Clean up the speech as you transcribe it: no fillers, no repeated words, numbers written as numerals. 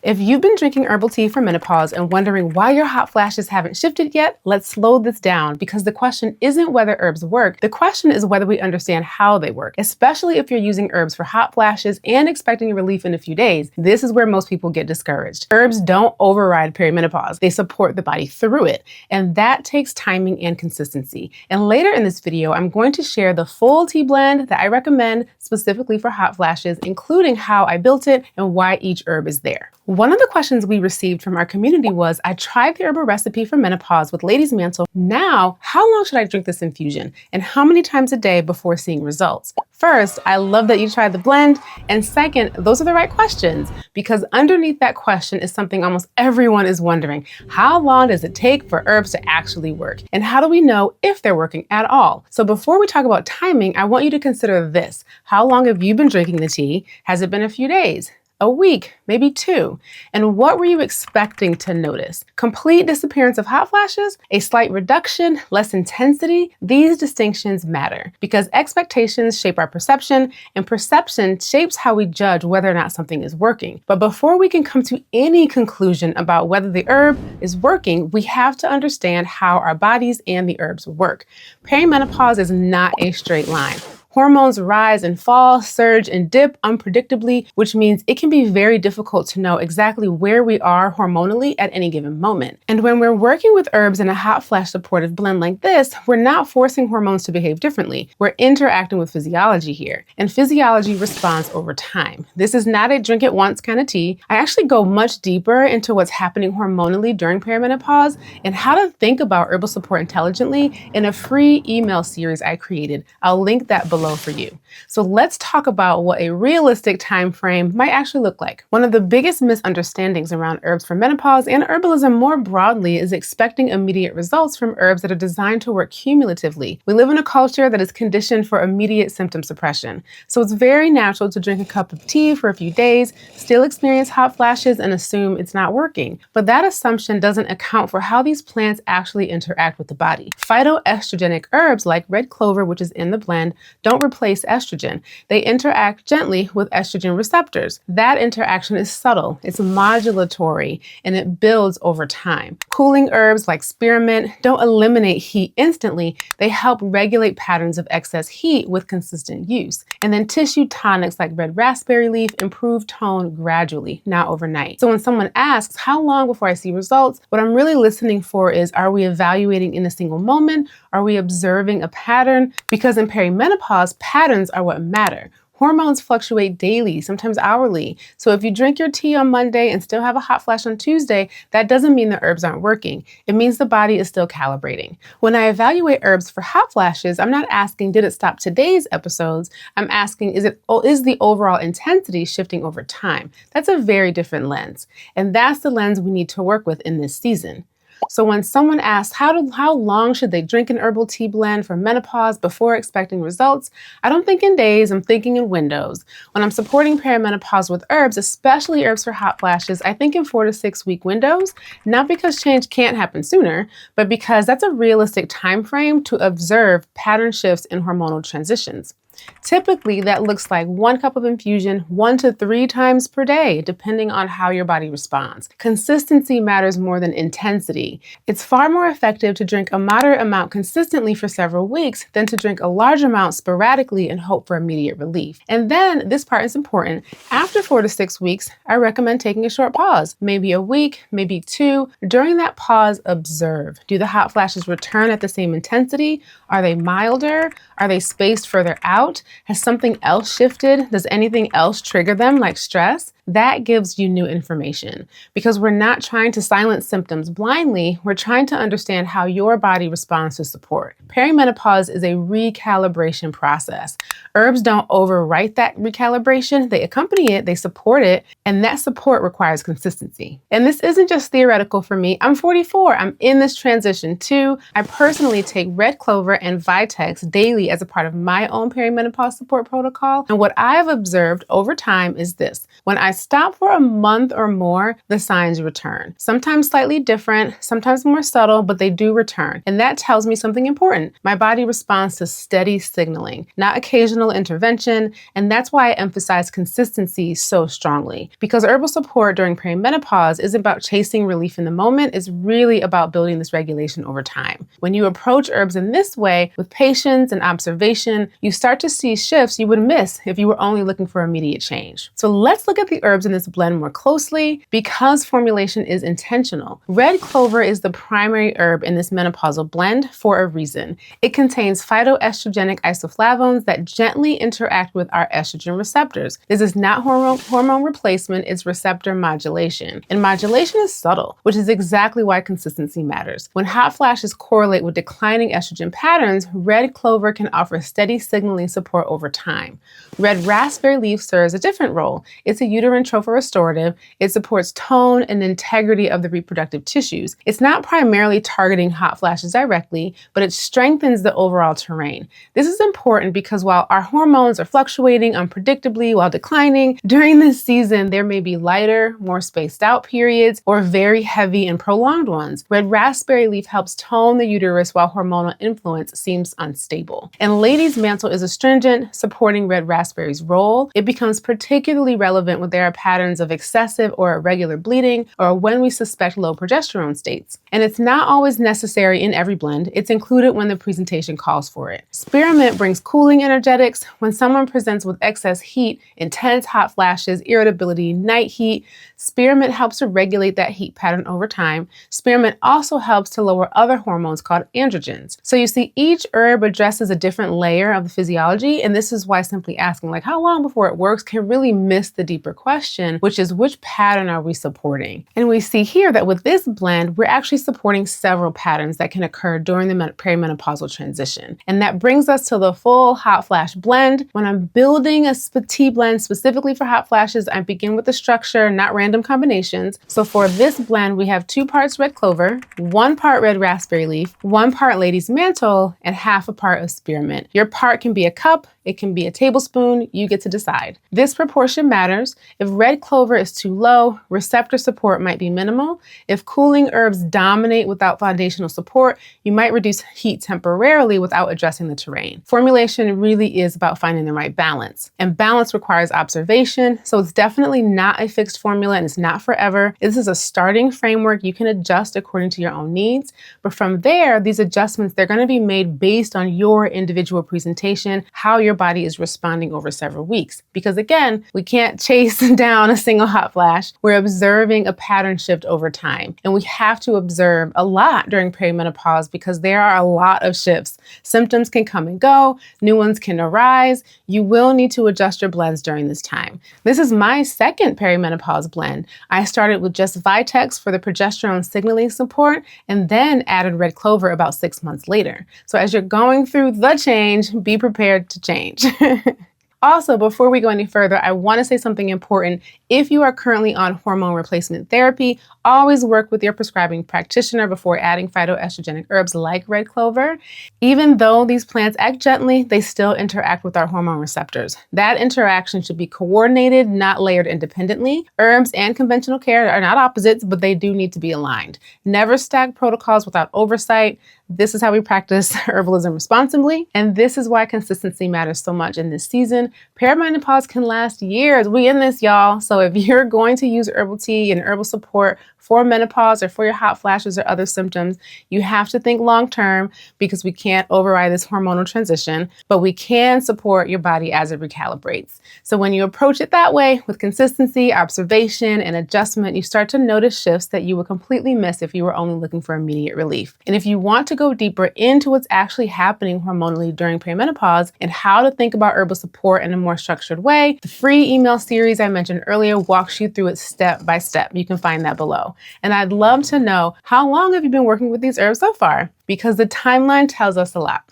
If you've been drinking herbal tea for menopause and wondering why your hot flashes haven't shifted yet, let's slow this down because the question isn't whether herbs work. The question is whether we understand how they work, especially if you're using herbs for hot flashes and expecting relief in a few days. This is where most people get discouraged. Herbs don't override perimenopause. They support the body through it, and that takes timing and consistency. And later in this video, I'm going to share the full tea blend that I recommend specifically for hot flashes, including how I built it and why each herb is there. One of the questions we received from our community was, I tried the herbal recipe for menopause with Lady's Mantle. Now, how long should I drink this infusion? And how many times a day before seeing results? First, I love that you tried the blend. And second, those are the right questions, because underneath that question is something almost everyone is wondering. How long does it take for herbs to actually work? And how do we know if they're working at all? So before we talk about timing, I want you to consider this. How long have you been drinking the tea? Has it been a few days? A week, maybe 2. And what were you expecting to notice? Complete disappearance of hot flashes? A slight reduction? Less intensity? These distinctions matter because expectations shape our perception, and perception shapes how we judge whether or not something is working. But before we can come to any conclusion about whether the herb is working, we have to understand how our bodies and the herbs work. Perimenopause is not a straight line. Hormones rise and fall, surge and dip unpredictably, which means it can be very difficult to know exactly where we are hormonally at any given moment. And when we're working with herbs in a hot flash supportive blend like this, we're not forcing hormones to behave differently. We're interacting with physiology here, and physiology responds over time. This is not a drink it once kind of tea. I actually go much deeper into what's happening hormonally during perimenopause and how to think about herbal support intelligently in a free email series I created. I'll link that below for you. So let's talk about what a realistic time frame might actually look like. One of the biggest misunderstandings around herbs for menopause and herbalism more broadly is expecting immediate results from herbs that are designed to work cumulatively. We live in a culture that is conditioned for immediate symptom suppression. So it's very natural to drink a cup of tea for a few days, still experience hot flashes, and assume it's not working. But that assumption doesn't account for how these plants actually interact with the body. Phytoestrogenic herbs like red clover, which is in the blend, don't replace estrogen. They interact gently with estrogen receptors. That interaction is subtle, it's modulatory, and it builds over time. Cooling herbs like spearmint don't eliminate heat instantly. They help regulate patterns of excess heat with consistent use. And then tissue tonics like red raspberry leaf improve tone gradually, not overnight. So when someone asks, how long before I see results? What I'm really listening for is, are we evaluating in a single moment? Are we observing a pattern? Because in perimenopause, patterns are what matter. Hormones fluctuate daily, sometimes hourly. So if you drink your tea on Monday and still have a hot flash on Tuesday, that doesn't mean the herbs aren't working. It means the body is still calibrating. When I evaluate herbs for hot flashes, I'm not asking, did it stop today's episodes? I'm asking, is the overall intensity shifting over time? That's a very different lens. And that's the lens we need to work with in this season. So when someone asks, how long should they drink an herbal tea blend for menopause before expecting results? I don't think in days, I'm thinking in windows. When I'm supporting perimenopause with herbs, especially herbs for hot flashes, I think in 4 to 6 week windows, not because change can't happen sooner, but because that's a realistic time frame to observe pattern shifts in hormonal transitions. Typically, that looks like 1 cup of infusion 1 to 3 times per day, depending on how your body responds. Consistency matters more than intensity. It's far more effective to drink a moderate amount consistently for several weeks than to drink a large amount sporadically and hope for immediate relief. And then, this part is important, after 4 to 6 weeks, I recommend taking a short pause, maybe a week, maybe 2. During that pause, observe. Do the hot flashes return at the same intensity? Are they milder? Are they spaced further out? Has something else shifted? Does anything else trigger them, like stress? That gives you new information, because we're not trying to silence symptoms blindly. We're trying to understand how your body responds to support. Perimenopause is a recalibration process. Herbs don't overwrite that recalibration. They accompany it, they support it, and that support requires consistency. And this isn't just theoretical for me. I'm 44. I'm in this transition too. I personally take red clover and Vitex daily as a part of my own perimenopause support protocol. And what I've observed over time is this. When I I stop for a month or more, the signs return. Sometimes slightly different, sometimes more subtle, but they do return. And that tells me something important. My body responds to steady signaling, not occasional intervention. And that's why I emphasize consistency so strongly. Because herbal support during perimenopause isn't about chasing relief in the moment, it's really about building this regulation over time. When you approach herbs in this way, with patience and observation, you start to see shifts you would miss if you were only looking for immediate change. So let's look at the herbs in this blend more closely because formulation is intentional. Red clover is the primary herb in this menopausal blend for a reason. It contains phytoestrogenic isoflavones that gently interact with our estrogen receptors. This is not hormone replacement, it's receptor modulation. And modulation is subtle, which is exactly why consistency matters. When hot flashes correlate with declining estrogen patterns, red clover can offer steady signaling support over time. Red raspberry leaf serves a different role. It's a uterine trophorestorative. It supports tone and integrity of the reproductive tissues. It's not primarily targeting hot flashes directly, but it strengthens the overall terrain. This is important because while our hormones are fluctuating unpredictably while declining, during this season, there may be lighter, more spaced out periods or very heavy and prolonged ones. Red raspberry leaf helps tone the uterus while hormonal influence seems unstable. And ladies' mantle is astringent, supporting red raspberry's role. It becomes particularly relevant when there are patterns of excessive or irregular bleeding or when we suspect low progesterone states. And it's not always necessary in every blend. It's included when the presentation calls for it. Spearmint brings cooling energetics. When someone presents with excess heat, intense hot flashes, irritability, night heat, spearmint helps to regulate that heat pattern over time. Spearmint also helps to lower other hormones called androgens. So you see, each herb addresses a different layer of the physiology, and this is why simply asking like how long before it works can really miss the deeper question, which is which pattern are we supporting? And we see here that with this blend, we're actually supporting several patterns that can occur during the perimenopausal transition. And that brings us to the full hot flash blend. When I'm building a tea blend specifically for hot flashes, I begin with the structure, not random combinations. So for this blend, we have 2 parts red clover, 1 part red raspberry leaf, 1 part lady's mantle, and half a part of spearmint. Your part can be a cup, it can be a tablespoon, you get to decide. This proportion matters. If red clover is too low, receptor support might be minimal. If cooling herbs dominate without foundational support, you might reduce heat temporarily without addressing the terrain. Formulation really is about finding the right balance. And balance requires observation, so it's definitely not a fixed formula and it's not forever. This is a starting framework you can adjust according to your own needs. But from there, these adjustments, they're going to be made based on your individual presentation, how your body is responding over several weeks. Because again, we can't chase down a single hot flash. We're observing a pattern shift over time. And we have to observe a lot during perimenopause because there are a lot of shifts. Symptoms can come and go, new ones can arise. You will need to adjust your blends during this time. This is my second perimenopause blend. I started with just Vitex for the progesterone signaling support and then added red clover about 6 months later. So as you're going through the change, be prepared to change. Also, before we go any further, I want to say something important. If you are currently on hormone replacement therapy, always work with your prescribing practitioner before adding phytoestrogenic herbs like red clover. Even though these plants act gently, they still interact with our hormone receptors. That interaction should be coordinated, not layered independently. Herbs and conventional care are not opposites, but they do need to be aligned. Never stack protocols without oversight. This is how we practice herbalism responsibly, and this is why consistency matters so much in this season. Perimenopause can last years. We in this, y'all. So if you're going to use herbal tea and herbal support for menopause or for your hot flashes or other symptoms, you have to think long term because we can't override this hormonal transition, but we can support your body as it recalibrates. So when you approach it that way with consistency, observation, and adjustment, you start to notice shifts that you would completely miss if you were only looking for immediate relief. And if you want to go deeper into what's actually happening hormonally during perimenopause and how to think about herbal support in a more structured way, the free email series I mentioned earlier walks you through it step by step. You can find that below. And I'd love to know, how long have you been working with these herbs so far? Because the timeline tells us a lot.